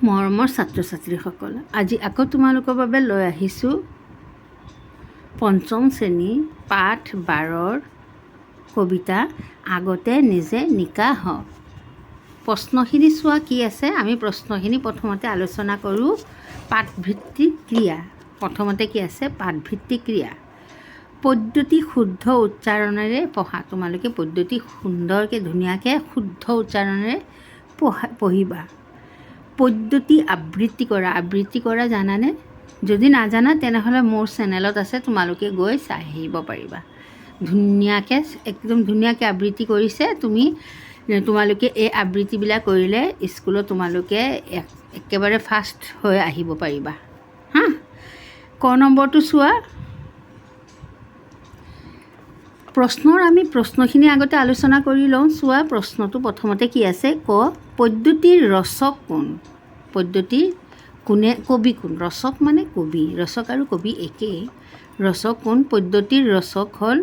মৰমৰ ছাত্ৰ ছাত্ৰীসকল, আজি আকৌ তোমালোকৰ বাবে লৈ আহিছোঁ পঞ্চম শ্ৰেণী পাঠ 12ৰ কবিতা আগতে নিজে নিকা হ। প্ৰশ্নখিনি চোৱা কি আছে। আমি প্ৰশ্নখিনি প্ৰথমতে আলোচনা কৰোঁ। পাঠভিত্তিক ক্ৰিয়া। প্ৰথমতে কি আছে? পাঠভিত্তিক ক্ৰিয়া। পদ্ধতি শুদ্ধ উচ্চাৰণেৰে পঢ়া। তোমালোকে পদ্ধতি সুন্দৰকৈ ধুনীয়াকৈ শুদ্ধ উচ্চাৰণেৰে পঢ়িবা। পদ্ধতি আবৃত্তি কৰা। আবৃত্তি কৰা জানানে? যদি নাজানা তেনেহ'লে মোৰ চেনেলত আছে, তোমালোকে গৈ চাই আহিব পাৰিবা। ধুনীয়াকৈ একদম ধুনীয়াকৈ আবৃত্তি কৰিছে। তোমালোকে এই আবৃত্তিবিলাক কৰিলে স্কুলত তোমালোকে একেবাৰে ফাৰ্ষ্ট হৈ আহিব পাৰিবা। হা, ক নম্বৰটো চোৱা। আমি প্ৰশ্নখিনি আগতে আলোচনা কৰি লওঁ। চোৱা প্ৰশ্নটো প্ৰথমতে কি আছে? ক পদ্ধতিৰ ৰচক কোন? পদ্ধতিৰ কবি কোন? ৰচক মানে কবি। ৰচক আৰু কবি একেই। ৰচক কোন? পদ্ধতিৰ ৰচক হ'ল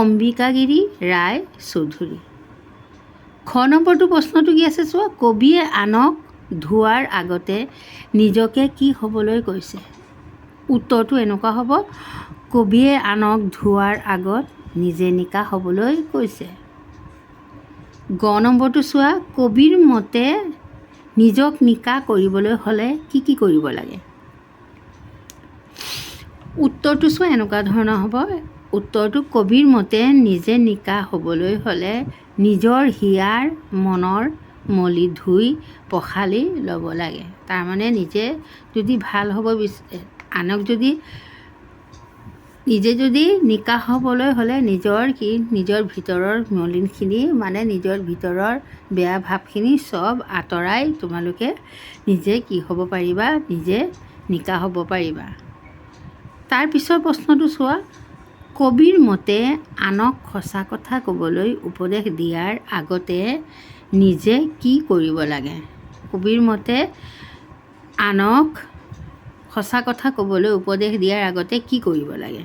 অম্বিকাগিৰি ৰায় চৌধুৰী। খ নম্বৰটো প্ৰশ্নটো কি আছে? চোৱা কবিয়ে আনক ধোৱাৰ আগতে নিজকে কি হ'বলৈ কৈছে? উত্তৰটো এনেকুৱা হ'ব, কবিয়ে আনক ধোৱাৰ আগত নিজে নিকা হ'বলৈ কৈছে। গ নম্বৰটো চোৱা কবিৰ মতে নিজক নিকা কৰিবলৈ হ'লে কি কি কৰিব লাগে? উত্তৰটো চোৱা এনেকুৱা ধৰণৰ হ'ব। উত্তৰটো কবিৰ মতে নিজে নিকা হ'বলৈ হ'লে নিজৰ হিয়াৰ মনৰ মলি ধুই পখালি ল'ব লাগে। তাৰমানে নিজে যদি ভাল হ'ব আনক নিজে যদি নিকা হ'বলৈ হ'লে নিজৰ ভিতৰৰ মলিনখিনি মানে নিজৰ ভিতৰৰ বেয়া ভাৱখিনি চব আঁতৰাই তোমালোকে নিজে কি হ'ব পাৰিবা? নিজে নিকা হ'ব পাৰিবা। তাৰপিছৰ প্ৰশ্নটো চোৱা কবিৰ মতে আনক সঁচা কথা ক'বলৈ উপদেশ দিয়াৰ আগতে নিজে কি কৰিব লাগে? কবিৰ মতে আনক সঁচা কথা ক'বলৈ উপদেশ দিয়াৰ আগতে কি কৰিব লাগে?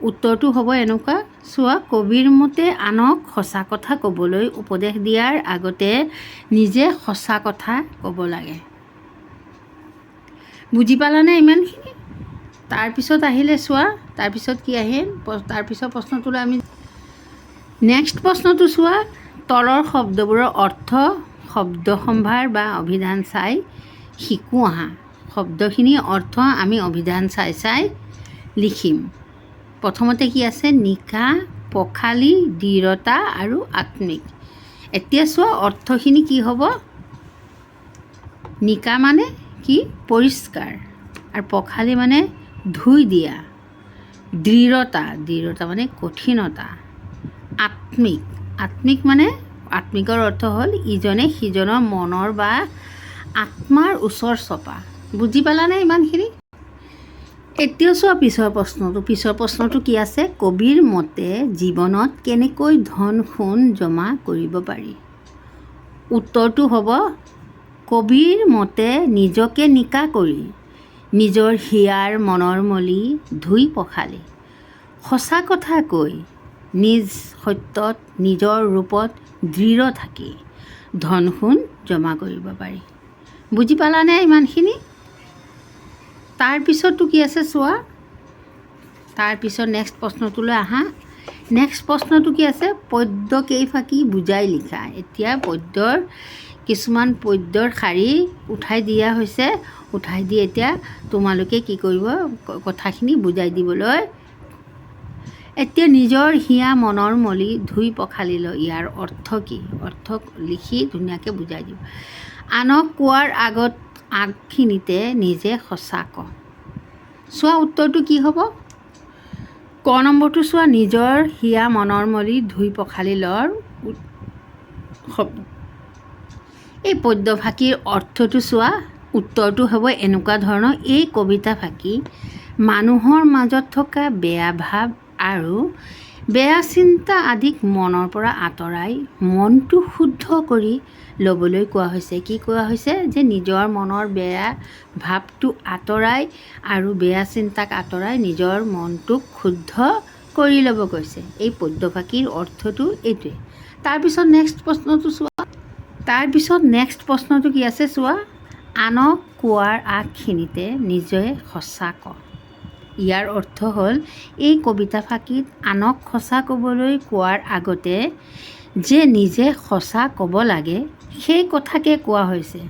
উত্তৰটো হ'ব এনেকুৱা। চোৱা কবিৰ মতে আনক সঁচা কথা ক'বলৈ উপদেশ দিয়াৰ আগতে নিজে সঁচা কথা ক'ব লাগে। বুজি পালানে ইমানখিনি? তাৰপিছত আহিলে চোৱা, তাৰপিছত কি আহিল? তাৰপিছত প্ৰশ্নটোলৈ আমি নেক্সট প্ৰশ্নটো চোৱা। তলৰ শব্দবোৰৰ অৰ্থ শব্দ সম্ভাৰ বা অভিধান চাই শিকোঁ আহা। শব্দখিনিৰ অৰ্থ আমি অভিধান চাই লিখিম। প্ৰথমতে কি আছে? নিকা, পখালি, দৃঢ়তা আৰু আত্মিক। এতিয়া চোৱা অৰ্থখিনি কি হ'ব? নিকা মানে কি? পৰিষ্কাৰ। আৰু পখালি মানে ধুই দিয়া। দৃঢ়তা মানে কঠিনতা। আত্মিক মানে আত্মিকৰ অৰ্থ হ'ল ইজনে সিজনৰ মনৰ বা আত্মাৰ ওচৰ চপা। বুজি পালানে ইমানখিনি? এতিয়া চোৱা পিছৰ প্ৰশ্নটো কি আছে? কবিৰ মতে জীৱনত কেনেকৈ ধন সোণ জমা কৰিব পাৰি? উত্তৰটো হ'ব কবিৰ মতে নিজকে নিকা কৰি নিজৰ হিয়াৰ মনৰ মলি ধুই পখালি সঁচা কথা কৈ নিজ সত্যত নিজৰ ৰূপত দৃঢ় থাকি ধন সোণ জমা কৰিব পাৰি। বুজি পালানে ইমানখিনি? তাৰপিছতটো কি আছে চোৱা। তাৰপিছত নেক্সট প্ৰশ্নটোলৈ আহা। নেক্সট প্ৰশ্নটো কি আছে? পদ্য কেইফাকি বুজাই লিখা। এতিয়া কিছুমান পদ্যৰ শাৰী উঠাই দিয়া হৈছে। উঠাই দি এতিয়া তোমালোকে কি কৰিব? কথাখিনি বুজাই দিবলৈ এতিয়া নিজৰ হিয়া মনৰ মলি ধুই পখালি ল। ইয়াৰ অৰ্থ কি? অৰ্থ লিখি ধুনীয়াকৈ বুজাই দিব। আনক কোৱাৰ আগখিনিতে নিজে সঁচা ক। চোৱা উত্তৰটো কি হ'ব? ক নম্বৰটো চোৱা নিজৰ হিয়া মনৰ মলি ধুই পখালি লৰ শব্দ। এই পদ্যফাঁকিৰ অৰ্থটো চোৱা। উত্তৰটো হ'ব এনেকুৱা ধৰণৰ। এই কবিতা ফাঁকি মানুহৰ মাজত থকা বেয়া ভাৱ আৰু বেয়া চিন্তা আদিক মনৰ পৰা আঁতৰাই মনটো শুদ্ধ কৰি ল'বলৈ কোৱা হৈছে। কি কোৱা হৈছে? যে নিজৰ মনৰ বেয়া ভাৱটো আঁতৰাই আৰু বেয়া চিন্তাক আঁতৰাই নিজৰ মনটোক শুদ্ধ কৰি ল'ব কৈছে। এই পদ্যফাঁকিৰ অৰ্থটো এইটোৱে। তাৰপিছত নেক্সট প্ৰশ্নটো চোৱা। তাৰপিছত নেক্সট প্ৰশ্নটো কি আছে চোৱা। আনক কোৱাৰ আগখিনিতে নিজে সঁচা ক। ইয়াৰ অৰ্থ হ'ল এই কবিতা ফাঁকিত আনক সঁচা ক'বলৈ কোৱাৰ আগতে যে নিজে সঁচা ক'ব লাগে সেই কথাকে কোৱা হৈছে।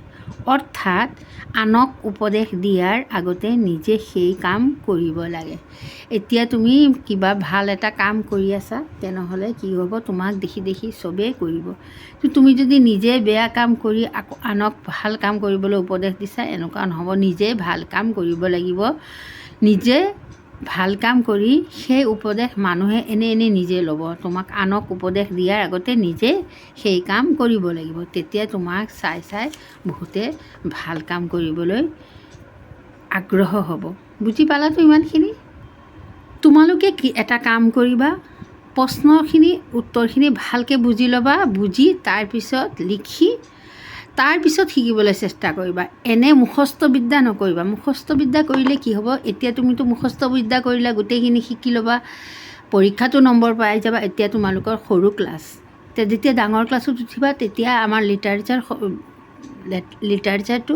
অৰ্থাৎ আনক উপদেশ দিয়াৰ আগতে নিজে সেই কাম কৰিব লাগে। এতিয়া তুমি কিবা ভাল এটা কাম কৰি আছা, তেনেহ'লে কি হ'ব, তোমাক দেখি দেখি চবেই কৰিব। তুমি যদি নিজে বেয়া কাম কৰি আকৌ আনক ভাল কাম কৰিবলৈ উপদেশ দিছা, এনেকুৱা নহ'ব। নিজে ভাল কাম কৰিব লাগিব। নিজে ভাল কাম কৰি সেই উপদেশ মানুহে এনেই নিজে ল'ব। তোমাক আনক উপদেশ দিয়াৰ আগতে নিজে সেই কাম কৰিব লাগিব। তেতিয়া তোমাক চাই চাই বহুতে ভাল কাম কৰিবলৈ আগ্ৰহ হ'ব। বুজি পালাতো ইমানখিনি? তোমালোকে এটা কাম কৰিবা, প্ৰশ্নখিনি উত্তৰখিনি ভালকৈ বুজি ল'বা। বুজি তাৰপিছত লিখি তাৰপিছত শিকিবলৈ চেষ্টা কৰিবা। এনে মুখস্থ বিদ্যা নকৰিবা। মুখস্থ বিদ্যা কৰিলে কি হ'ব, এতিয়া তুমিতো মুখস্থ বিদ্যা কৰিলা, গোটেইখিনি শিকি ল'বা, পৰীক্ষাতো নম্বৰ পাই যাবা। এতিয়া তোমালোকৰ সৰু ক্লাছ, যেতিয়া ডাঙৰ ক্লাছত উঠিবা তেতিয়া আমাৰ লিটাৰেচাৰটো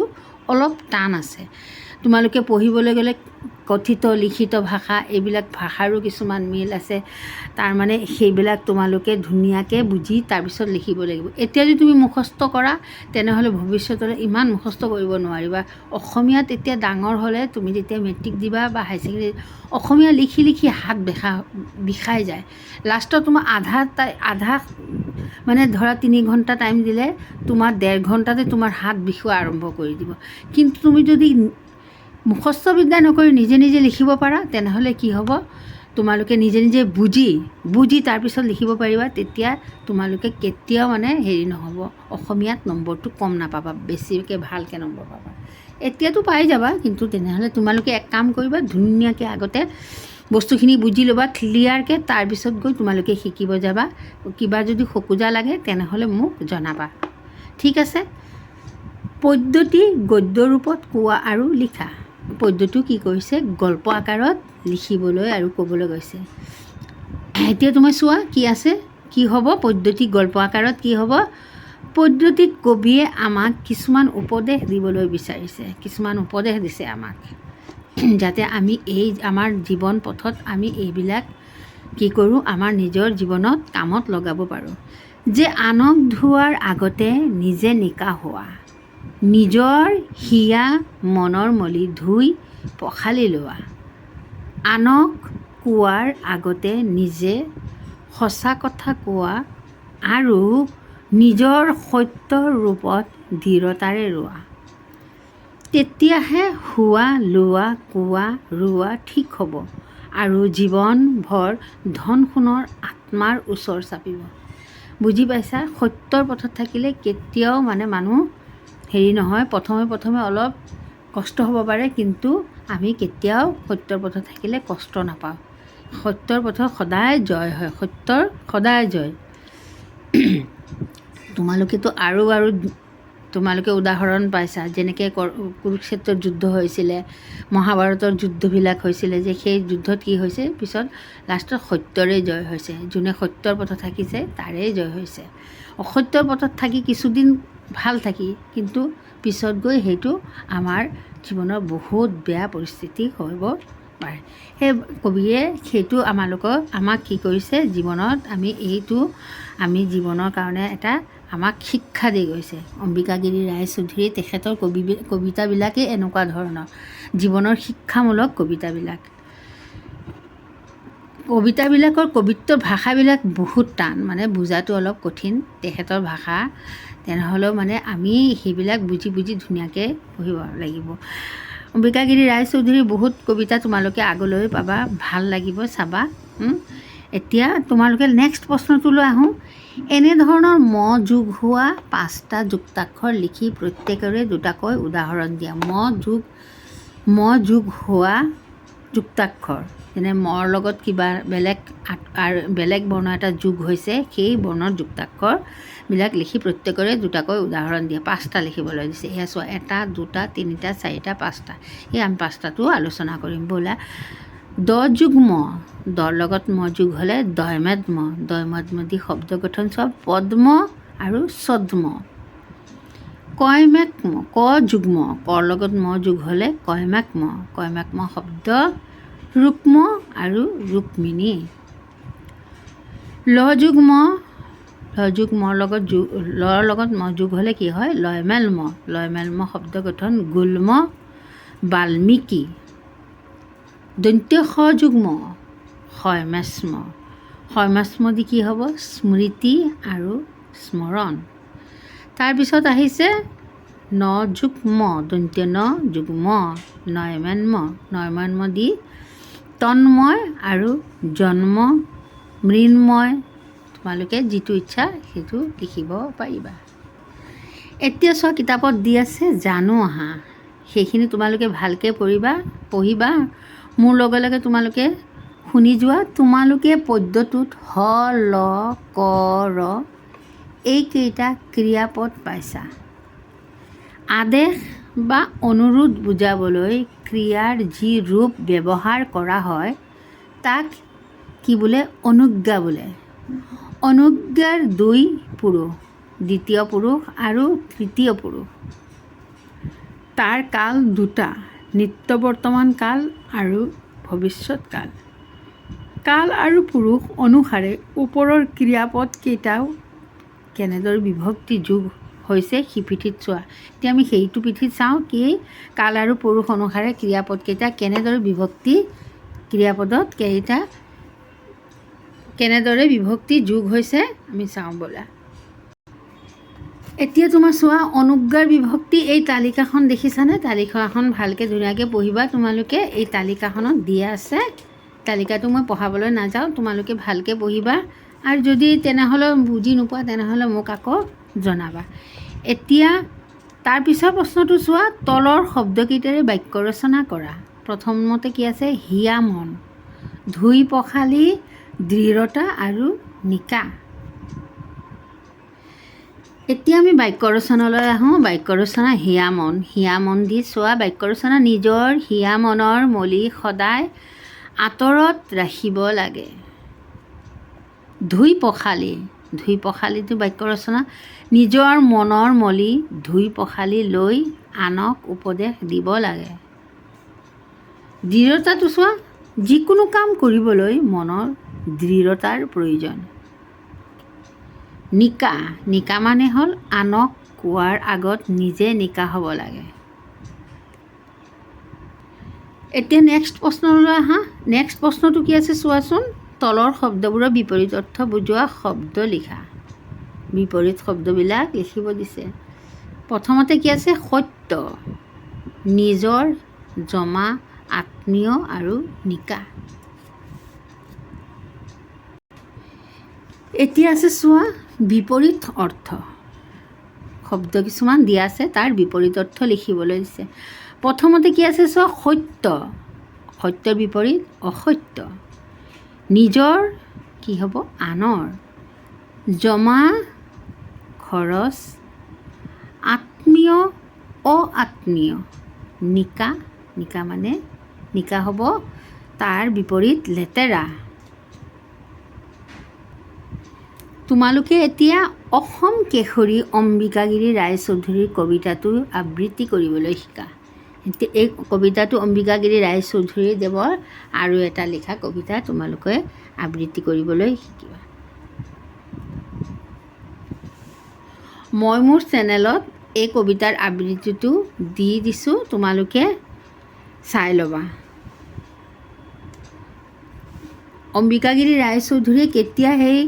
অলপ টান আছে। তোমালোকে পঢ়িবলৈ গ'লে কথিত লিখিত ভাষা, এইবিলাক ভাষাৰো কিছুমান মিল আছে। তাৰমানে সেইবিলাক তোমালোকে ধুনীয়াকৈ বুজি তাৰপিছত লিখিব লাগিব। এতিয়া যদি তুমি মুখস্থ কৰা, তেনেহ'লে ভৱিষ্যতলৈ ইমান মুখস্থ কৰিব নোৱাৰিবা। অসমীয়াত এতিয়া ডাঙৰ হ'লে, তুমি যেতিয়া মেট্ৰিক দিবা বা হাই ছেকেণ্ডেৰী, অসমীয়া লিখি লিখি হাত বিষাই যায়। লাষ্টত তোমাৰ আধা মানে ধৰা 3 ঘণ্টা টাইম দিলে, তোমাৰ 1.5 ঘণ্টাতে তোমাৰ হাত বিষোৱা আৰম্ভ কৰি দিব। কিন্তু তুমি যদি মুখস্থ বিদ্যা নকৰি নিজে নিজে লিখিব পাৰা, তেনেহ'লে কি হ'ব, তোমালোকে নিজে নিজে বুজি তাৰপিছত লিখিব পাৰিবা। তেতিয়া তোমালোকে কেতিয়াও মানে নহ'ব, অসমীয়াত নম্বৰটো কম নাপাবা, বেছিকৈ ভালকৈ নম্বৰ পাবা। এতিয়াতো পাই যাবা, কিন্তু তেনেহ'লে তোমালোকে এক কাম কৰিবা, ধুনীয়াকৈ আগতে বস্তুখিনি বুজি ল'বা ক্লিয়াৰকৈ, তাৰপিছত গৈ তোমালোকে শিকিব যাবা। কিবা যদি খোকোজা লাগে তেনেহ'লে মোক জনাবা। ঠিক আছে? পদ্ধতি গদ্য ৰূপত কোৱা আৰু লিখা। পদ্যটো কি কৰিছে, গল্প আকাৰত লিখিবলৈ আৰু ক'বলৈ গৈছে। এতিয়া তুমি চোৱা কি আছে, কি হ'ব পদ্ধতি গল্প আকাৰত কি হ'ব। পদ্ধতিত কবিয়ে আমাক কিছুমান উপদেশ দিবলৈ বিচাৰিছে, কিছুমান উপদেশ দিছে আমাক, যাতে আমি আমাৰ জীৱন পথত আমি এইবিলাক কি কৰোঁ, আমাৰ নিজৰ জীৱনত কামত লগাব পাৰোঁ। যে আনক ধোৱাৰ আগতে নিজে নিকা হোৱা, নিজৰ হিয়া মনৰ মলি ধুই পখালি লোৱা, আনক কোৱাৰ আগতে নিজে সঁচা কথা কোৱা আৰু নিজৰ সত্যৰ ৰূপত দৃঢ়তাৰে ৰোৱা। তেতিয়াহে হোৱা লোৱা কোৱা ৰোৱা ঠিক হ'ব আৰু জীৱনভৰ ধন সোণৰ আত্মাৰ ওচৰ চাপিব। বুজি পাইছা? সত্যৰ পথত থাকিলে কেতিয়াও মানে মানুহ নহয়। প্ৰথমে অলপ কষ্ট হ'ব পাৰে, কিন্তু আমি কেতিয়াও সত্যৰ পথত থাকিলে কষ্ট নাপাওঁ। সত্যৰ পথত সদায় জয় হয়, সত্যৰ সদায় জয়। তোমালোকেতো আৰু তোমালোকে উদাহৰণ পাইছা, যেনেকৈ কুৰুক্ষেত্ৰৰ যুদ্ধ হৈছিলে, মহাভাৰতৰ যুদ্ধবিলাক হৈছিলে, যে সেই যুদ্ধত কি হৈছে, পিছত লাষ্টত সত্যৰে জয় হৈছে। যোনে সত্যৰ পথত থাকিছে তাৰেই জয় হৈছে। অসত্যৰ পথত থাকি কিছুদিন ভাল থাকি, কিন্তু পিছত গৈ সেইটো আমাৰ জীৱনৰ বহুত বেয়া পৰিস্থিতি হ'ব পাৰে। সেই কবিয়ে সেইটো আমাক কি কৰিছে, জীৱনত আমি জীৱনৰ কাৰণে এটা আমাক শিক্ষা দি গৈছে। অম্বিকাগিৰি ৰায়চৌধুৰী তেখেতৰ কবিতাবিলাকেই এনেকুৱা ধৰণৰ জীৱনৰ শিক্ষামূলক কবিতাবিলাক। কবিতাবিলাকৰ কবিত্বৰ ভাষাবিলাক বহুত টান, মানে বুজাটো অলপ কঠিন তেখেতৰ ভাষা। তেনেহ'লেও মানে আমি সেইবিলাক বুজি ধুনীয়াকৈ পঢ়িব লাগিব। অম্বিকাগিৰি ৰায়চৌধুৰীৰ বহুত কবিতা তোমালোকে আগলৈ পাবা, ভাল লাগিব চাবা। এতিয়া তোমালোকে নেক্সট প্ৰশ্নটোলৈ আহোঁ। এনেধৰণৰ যোগ হোৱা 5টা যুক্তাক্ষৰ লিখি প্ৰত্যেকৰে দুটাকৈ উদাহৰণ দিয়া। যোগ হোৱা যুক্তাক্ষৰ, যেনে মৰ লগত কিবা বেলেগ বৰ্ণ এটা যোগ হৈছে, সেই বৰ্ণৰ যুক্তাক্ষৰবিলাক লিখি প্ৰত্যেকৰে দুটাকৈ উদাহৰণ দিয়া। 5টা লিখিবলৈ দিছে। এয়া চোৱা, 1 2 3 4 5টা। এই আমি 5টাটো আলোচনা কৰিম ব'লা। দ যোগ ম, দৰ লগত ম যোগ হ'লে দয়মত ম দি শব্দ গঠন চব পদ্ম আৰু ছদ্ম। কয়মাক্ম ক যুগ্ম কৰ লগত ম যোগ হ'লে কয়মাক্ম শব্দ ৰুক্ম আৰু ৰুক্মিণী। লৰ লগত ম যোগ হ'লে কি হয় লয়মেল্ম শব্দ গঠন গুল্ম বাল্মীকি। দন্ত্য স যুগ্ম ক্ষয়মাস্ম দি কি হ'ব স্মৃতি আৰু স্মৰণ। তাৰপিছত আহিছে ন যুগ্ম দন্ত্য ন যুগ্ম নয়মান্ম দি তন্ময় আৰু জন্ম মৃন্ময়। তোমালোকে যিটো ইচ্ছা সেইটো লিখিব পাৰিবা। এতিয়া চোৱা কিতাপত দি আছে জানো আহা, সেইখিনি তোমালোকে ভালকৈ পঢ়িবা। মোৰ লগে লগে তোমালোকে শুনি যোৱা। তোমালোকে পদ্যটোত হ ল ক ৰ এইকেইটা ক্ৰিয়াপদ পাইছা। আদেশ বা অনুৰোধ বুজাবলৈ ক্ৰিয়াৰ যি ৰূপ ব্যৱহাৰ কৰা হয় তাক কি বোলে অনুজ্ঞা বোলে। অনুজ্ঞাৰ দুই পুৰুষ, দ্বিতীয় পুৰুষ আৰু তৃতীয় পুৰুষ। তাৰ কাল দুটা, নিত্য বৰ্তমান কাল আৰু ভৱিষ্যৎ কাল। কাল আৰু পুৰুষ অনুসাৰে ওপৰৰ ক্ৰিয়াপদ কেইটাও কেনেদৰে বিভক্তি যোগ হৈছে সি পিঠিত চোৱা। এতিয়া আমি সেইটো পিঠিত চাওঁ কি কাল আৰু পুৰুষ অনুসাৰে ক্ৰিয়াপদকেইটা কেনেদৰে বিভক্তি যোগ হৈছে আমি চাওঁ ব'লা। এতিয়া তোমাৰ চোৱা অনুজ্ঞাৰ বিভক্তি। এই তালিকাখন দেখিছানে? তালিকাখন ভালকৈ ধুনীয়াকৈ পঢ়িবা। তোমালোকে এই তালিকাখনত দিয়া আছে। তালিকাটো মই পঢ়াবলৈ নাযাওঁ, তোমালোকে ভালকৈ পঢ়িবা। আৰু যদি তেনেহ'লে বুজি নোপোৱা তেনেহ'লে মোক আকৌ জনাবা। এতিয়া তাৰপিছৰ প্ৰশ্নটো চোৱা, তলৰ শব্দকেইটাৰে বাক্য ৰচনা কৰা। প্ৰথমতে কি আছে হিয়া মন, ধুই পখালি, দৃঢ়তা আৰু নিকা। এতিয়া আমি বাক্য ৰচনালৈ আহোঁ। বাক্য ৰচনা হিয়া মন দি চোৱা। বাক্য ৰচনা নিজৰ হিয়া মনৰ মলি সদায় আঁতৰত ৰাখিব লাগে। ধুই পখালিটো বাক্য ৰচনা নিজৰ মনৰ মলি ধুই পখালি লৈ আনক উপদেশ দিব লাগে। দৃঢ়তাটো চোৱা, যিকোনো কাম কৰিবলৈ মনৰ দৃঢ়তাৰ প্ৰয়োজন। নিকা মানে হ'ল আনক কোৱাৰ আগত নিজে নিকা হ'ব লাগে। এতিয়া নেক্সট প্ৰশ্নলৈ আহা। নেক্সট প্ৰশ্নটো কি আছে চোৱাচোন। তলৰ শব্দবোৰৰ বিপৰীত অৰ্থ বুজোৱা শব্দ লিখা। বিপৰীত শব্দবিলাক লিখিব দিছে। প্ৰথমতে কি আছে সত্য, নিজৰ, জমা, আত্মীয় আৰু নিকা। এতিয়া আছে চোৱা বিপৰীত অৰ্থ। শব্দ কিছুমান দিয়া আছে, তাৰ বিপৰীত অৰ্থ লিখিবলৈ দিছে। প্ৰথমতে কি আছে চোৱা সত্যৰ বিপৰীত অসত্য। নিজৰ কি হ'ব আনৰ, জমা খৰচ, আত্মীয় অআত্মীয়, নিকা মানে নিকা হ'ব তাৰ বিপৰীত লেতেৰা। তোমালোকে এতিয়া অসম কেশৰী অম্বিকাগিৰি ৰায়চৌধুৰীৰ কবিতাটো আবৃত্তি কৰিবলৈ শিকা। এতিয়া এই কবিতাটো অম্বিকাগিৰি ৰায়চৌধুৰীদেৱৰ আৰু এটা লিখা কবিতা তোমালোকে আবৃত্তি কৰিবলৈ শিকিবা। মই মোৰ চেনেলত এই কবিতাৰ আবৃত্তিটো দি দিছোঁ, তোমালোকে চাই ল'বা। অম্বিকাগিৰি ৰায়চৌধুৰীয়ে কেতিয়া সেই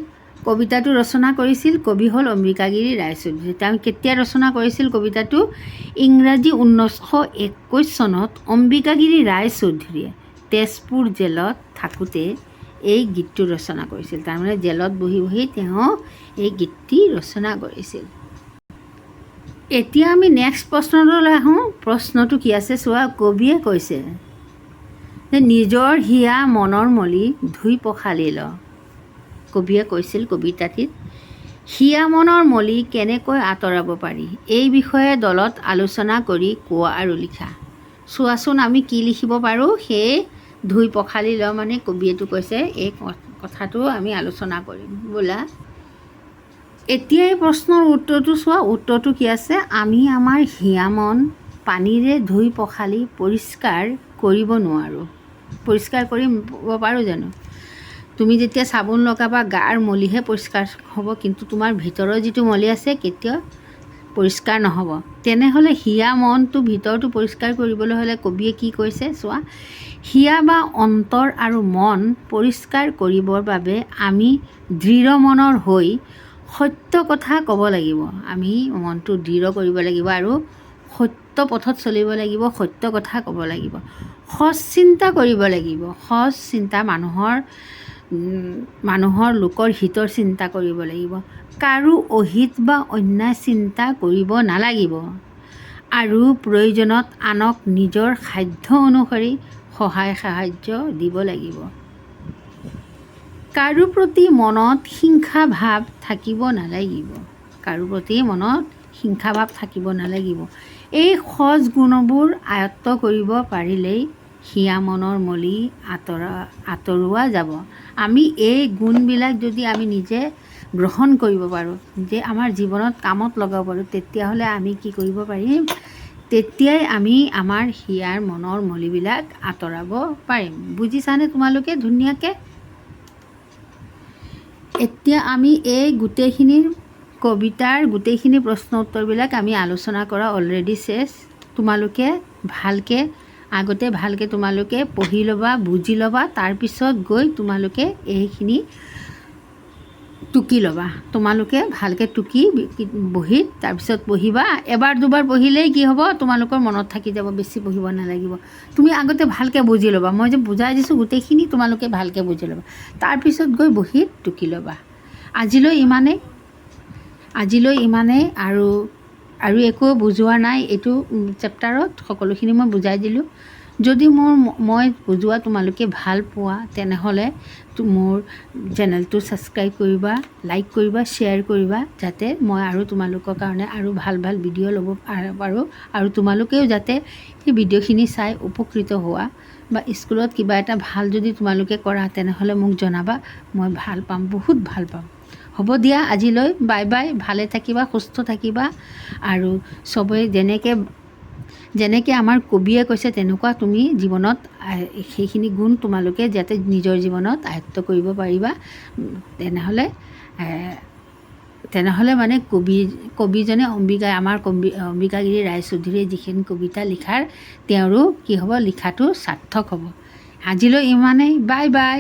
কবিতাটো ৰচনা কৰিছিল? কবি হ'ল অম্বিকাগিৰি ৰায়চৌধুৰী। তেওঁ কেতিয়া ৰচনা কৰিছিল কবিতাটো? ইংৰাজী 1921 চনত অম্বিকাগিৰি ৰায়চৌধুৰীয়ে তেজপুৰ জেলত থাকোঁতে এই গীতটো ৰচনা কৰিছিল। তাৰমানে জেলত বহি তেওঁ এই গীতটি ৰচনা কৰিছিল। এতিয়া আমি নেক্সট প্ৰশ্নটোলৈ আহোঁ। প্ৰশ্নটো কি আছে চোৱা। কবিয়ে কৈছে যে নিজৰ হিয়া মনৰ মলি ধুই পখালি ল। কবিয়ে কৈছিল কবিতাটিত হিয়া মনৰ মলি কেনেকৈ আঁতৰাব পাৰি এই বিষয়ে দলত আলোচনা কৰি কোৱা আৰু লিখা। চোৱাচোন আমি কি লিখিব পাৰোঁ। সেই ধুই পখালি ল মানে কবিয়েতো কৈছে এই কথাটো আমি আলোচনা কৰিম ব'লা। এতিয়া এই প্ৰশ্নৰ উত্তৰটো চোৱা। উত্তৰটো কি আছে? আমি আমাৰ হিয়া মন পানীৰে ধুই পখালি পৰিষ্কাৰ কৰিব নোৱাৰোঁ। পৰিষ্কাৰ কৰিব পাৰোঁ জানো? তুমি যেতিয়া চাবোন লগাবা গাৰ মলিহে পৰিষ্কাৰ হ'ব, কিন্তু তোমাৰ ভিতৰৰ যিটো মলি আছে কেতিয়াও পৰিষ্কাৰ নহ'ব। তেনেহ'লে হিয়া মনটো ভিতৰটো পৰিষ্কাৰ কৰিবলৈ হ'লে কবিয়ে কি কৈছে চোৱা। হিয়া বা অন্তৰ আৰু মন পৰিষ্কাৰ কৰিবৰ বাবে আমি দৃঢ় মনৰ হৈ সত্য কথা ক'ব লাগিব। আমি মনটো দৃঢ় কৰিব লাগিব আৰু সত্য পথত চলিব লাগিব, সত্য কথা ক'ব লাগিব, সৎ চিন্তা কৰিব লাগিব। সৎ চিন্তা মানুহৰ লোকৰ হিতৰ চিন্তা কৰিব লাগিব। কাৰো অহিত বা অন্যায় চিন্তা কৰিব নালাগিব আৰু প্ৰয়োজনত আনক নিজৰ সাধ্য অনুসৰি সহায় সাহাৰ্য দিব লাগিব। কাৰো প্ৰতি মনত হিংসা ভাৱ থাকিব নালাগিব। কাৰো প্ৰতি মনত হিংসা ভাৱ থাকিব নালাগিব। এই সৎ গুণবোৰ আয়ত্ব কৰিব পাৰিলেই হিয়া মনৰ মলি আঁতৰোৱা যাব। আমি এই গুণবিলাক যদি আমি নিজে গ্ৰহণ কৰিব পাৰোঁ, যে আমাৰ জীৱনত কামত লগাব পাৰোঁ, তেতিয়াহ'লে আমি কি কৰিব পাৰিম? তেতিয়াই আমি আমাৰ হিয়াৰ মনৰ মলিবিলাক আঁতৰাব পাৰিম। বুজিছানে তোমালোকে ধুনীয়াকৈ? এতিয়া আমি এই কবিতাৰ গোটেইখিনি প্ৰশ্ন উত্তৰবিলাক আমি আলোচনা কৰা অলৰেডি শেষ। তোমালোকে ভালকৈ তোমালোকে পঢ়ি ল'বা, বুজি ল'বা। তাৰপিছত গৈ তোমালোকে এইখিনি টুকি ল'বা। তোমালোকে ভালকৈ টুকি বহীত তাৰপিছত পঢ়িবা। এবাৰ দুবাৰ পঢ়িলেই কি হ'ব? তোমালোকৰ মনত থাকি যাব, বেছি পঢ়িব নালাগিব। তুমি আগতে ভালকৈ বুজি ল'বা। মই যে বুজাই দিছোঁ গোটেইখিনি তোমালোকে ভালকৈ বুজি ল'বা। তাৰপিছত গৈ বহীত টুকি ল'বা। আজিলৈ ইমানেই আৰু একো বুজোৱা নাই এইটো চেপ্টাৰত। সকলোখিনি মই বুজাই দিলোঁ। যদি মই বুজোৱা তোমালোকে ভাল পোৱা, তেনেহ'লে মোৰ চেনেলটো ছাবস্ক্ৰাইব কৰিবা, লাইক কৰিবা, শ্বেয়াৰ কৰিবা, যাতে মই আৰু তোমালোকৰ কাৰণে আৰু ভাল ভাল ভিডিঅ' ল'ব পাৰোঁ। আৰু তোমালোকেও যাতে সেই ভিডিঅ'খিনি চাই উপকৃত হোৱা, বা স্কুলত কিবা এটা ভাল যদি তোমালোকে কৰা, তেনেহ'লে মোক জনাবা। মই ভাল পাম, বহুত ভাল পাম। হ'ব দিয়া, আজিলৈ বাই বাই। ভালে থাকিবা, সুস্থ থাকিবা। আৰু চবেই যেনেকৈ আমাৰ কবিয়ে কৈছে তেনেকুৱা তুমি জীৱনত সেইখিনি গুণ তোমালোকে যাতে নিজৰ জীৱনত আয়ত্ব কৰিব পাৰিবা। তেনেহ'লে মানে কবিজনে আমাৰ অম্বিকাগিৰি ৰায়চৌধুৰীয়ে যিখিনি কবিতা লিখাৰ তেওঁৰো কি হ'ব? লিখাটো সাৰ্থক হ'ব। আজিলৈ ইমানেই। Bye bye.